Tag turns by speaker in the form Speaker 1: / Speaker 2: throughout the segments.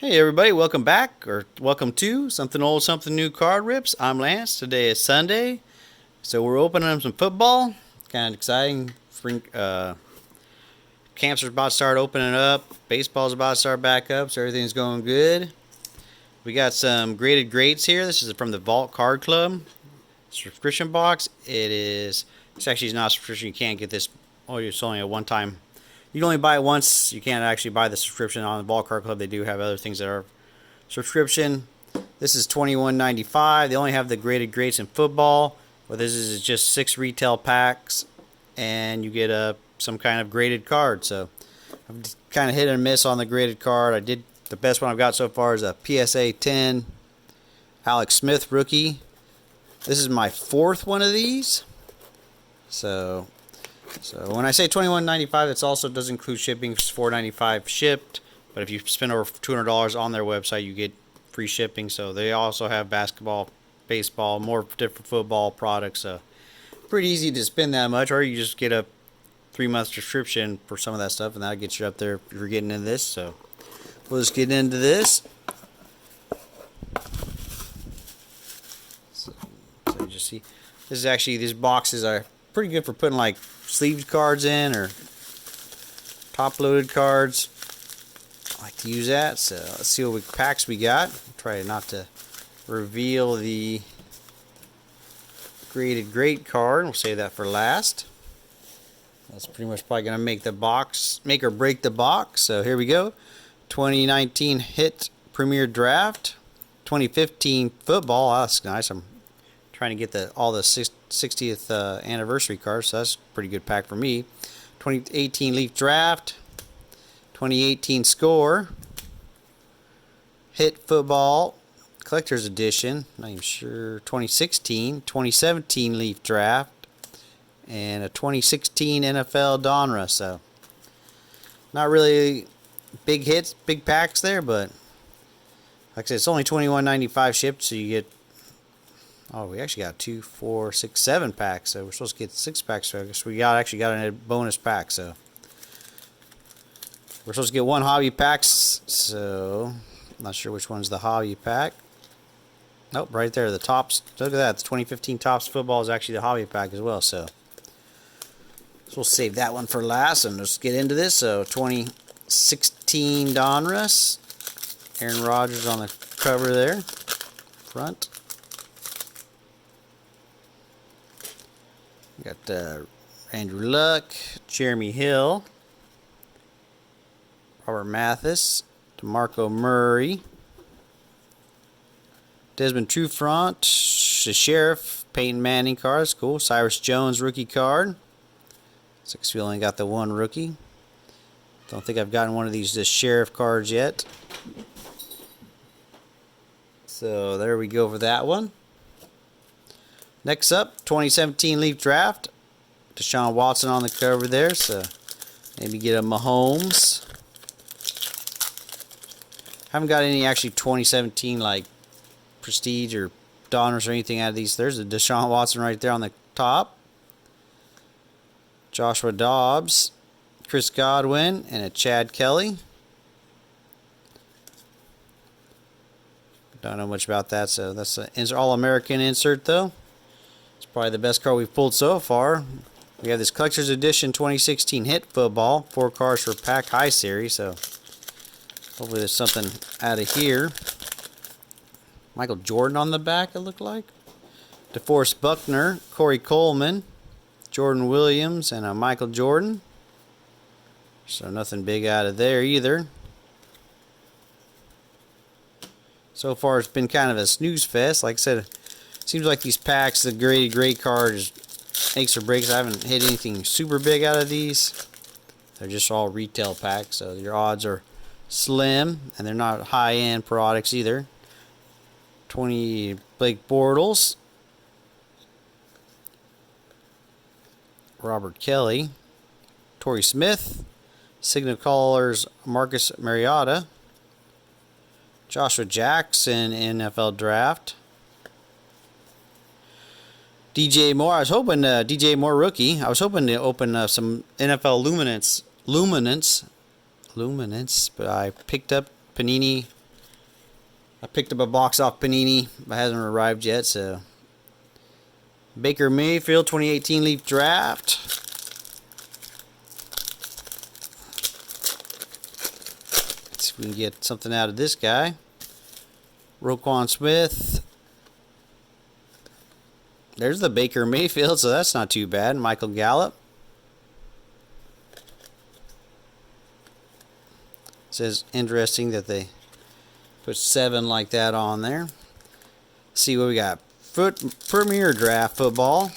Speaker 1: Hey everybody, welcome back or welcome to Something Old, Something New Card Rips. I'm Lance. Today is Sunday, so we're opening up some football. Kind of exciting. Spring camps are about to start opening up. Baseball's about to start back up, so everything's going good. We got some graded greats here. This is from the Vault Card Club subscription box. It's actually not a subscription. You can't get this. Oh, it's only a one-time. You can only buy it once. You can't actually buy the subscription on the Vault Card Club. They do have other things that are subscription. This is $21.95. They only have the graded greats in football, but this is just 6 retail packs, and you get some kind of graded card. So I'm kind of hit and miss on the graded card. The best one I've got so far is a PSA 10 Alex Smith rookie. This is my 4th one of these. So when I say $21.95, it also does include shipping. It's $4.95 shipped. But if you spend over $200 on their website, you get free shipping. So they also have basketball, baseball, more different football products. Pretty easy to spend that much, or you just get a 3-month subscription for some of that stuff, and that'll get you up there if you're getting into this. So we'll just get into this. So you just see, this is actually, these boxes are pretty good for putting like sleeved cards in or top loaded cards. I like to use that. So let's see what packs we got. Try not to reveal the graded great card. We'll save that for last. That's pretty much probably going to make or break the box. So here we go. 2019 Hit Premier Draft. 2015 Football. Oh, that's nice. I'm trying to get all the 60th anniversary cards, so that's a pretty good pack for me. 2018 Leaf Draft, 2018 Score, Hit Football Collector's Edition, not even sure, 2017 Leaf Draft, and a 2016 NFL Donruss. So not really big hits, big packs there, but like I said, it's only $21.95 shipped, so you get. Oh, we actually got 2, 4, 6, 7 packs. So we're supposed to get 6 packs. So I guess we actually got a bonus pack. So we're supposed to get 1 hobby pack. So I'm not sure which one's the hobby pack. Nope, right there, the Tops. Look at that. The 2015 Tops Football is actually the hobby pack as well. So we'll save that one for last and let's get into this. So 2016 Donruss. Aaron Rodgers on the cover there, front. Got Andrew Luck, Jeremy Hill, Robert Mathis, DeMarco Murray, Desmond Trufant, the Sheriff, Peyton Manning card. That's cool. Cyrus Jones rookie card. Looks like we only got the 1 rookie. Don't think I've gotten one of these Sheriff cards yet. So there we go for that one. Next up, 2017 Leaf Draft. Deshaun Watson on the cover there, so maybe get a Mahomes. Haven't got any actually 2017 like Prestige or Donruss or anything out of these. There's a Deshaun Watson right there on the top. Joshua Dobbs, Chris Godwin, and a Chad Kelly. Don't know much about that, so that's an All-American insert though. Probably the best card we've pulled so far. We have this Collector's Edition 2016 Hit Football. 4 cards for Pack High Series, so hopefully there's something out of here. Michael Jordan on the back, it looked like. DeForest Buckner, Corey Coleman, Jordan Williams, and a Michael Jordan. So nothing big out of there either. So far it's been kind of a snooze fest. Like I said, seems like these packs, the graded great card makes or breaks. I haven't hit anything super big out of these. They're just all retail packs, so your odds are slim, and they're not high-end products either. 20 Blake Bortles, Robert Kelly, Torrey Smith, Signal Callers Marcus Mariota, Joshua Jackson NFL Draft, DJ Moore. I was hoping DJ Moore rookie. I was hoping to open some NFL Luminance, but I picked up Panini I picked up a box off Panini, but it hasn't arrived yet. So Baker Mayfield 2018 Leaf Draft. Let's see if we can get something out of this guy. Roquan Smith. There's the Baker Mayfield, so that's not too bad. Michael Gallup. It says interesting that they put 7 like that on there. Let's see what we got. Premier Draft football.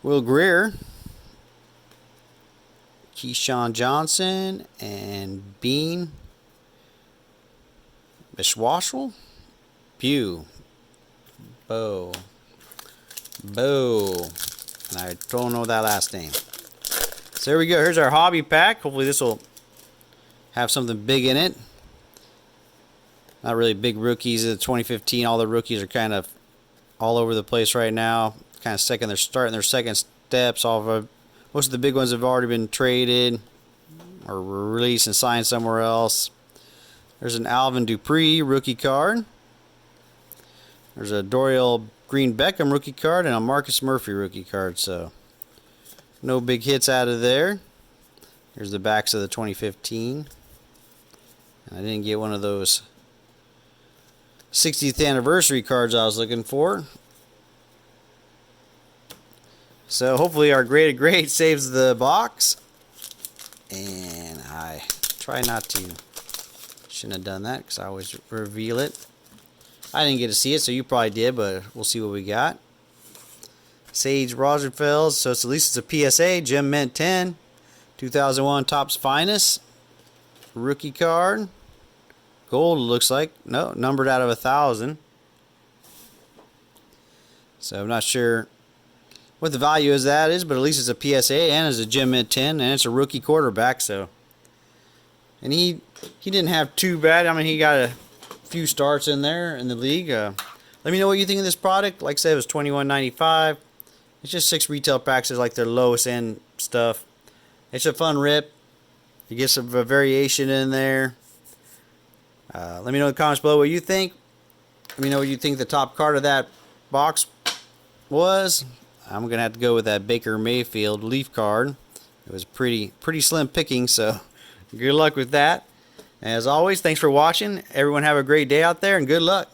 Speaker 1: Will Greer. Keyshawn Johnson and Bean. Bishwashel. Pew. Bo. And I don't know that last name. So there we go. Here's our hobby pack. Hopefully this will have something big in it. Not really big rookies. In 2015, all the rookies are kind of all over the place right now. Kind of starting their second steps off of. Most of the big ones have already been traded or released and signed somewhere else. There's an Alvin Dupree rookie card. There's a Dorial Green Beckham rookie card and a Marcus Murphy rookie card. So no big hits out of there. Here's the backs of the 2015. And I didn't get one of those 60th anniversary cards I was looking for. So hopefully our graded grade saves the box. And I try not to. Shouldn't have done that because I always reveal it. I didn't get to see it, so you probably did, but we'll see what we got. Sage Rosenfeld, so at least it's a PSA. Gem Mint 10. 2001 Topps Finest. Rookie card. Gold, looks like. No, numbered out of 1,000. So I'm not sure what the value is but at least it's a PSA and it's a Gem Mint 10, and it's a rookie quarterback. So, and he didn't have too bad. I mean, he got a few starts in there in the league. Let me know what you think of this product. Like I said, it was $21.95. It's just 6 retail packs. It's like their lowest end stuff. It's a fun rip. You get some variation in there. Let me know in the comments below what you think. Let me know what you think the top card of that box was. I'm going to have to go with that Baker Mayfield Leaf card. It was pretty slim picking, so good luck with that. As always, thanks for watching. Everyone have a great day out there, and good luck.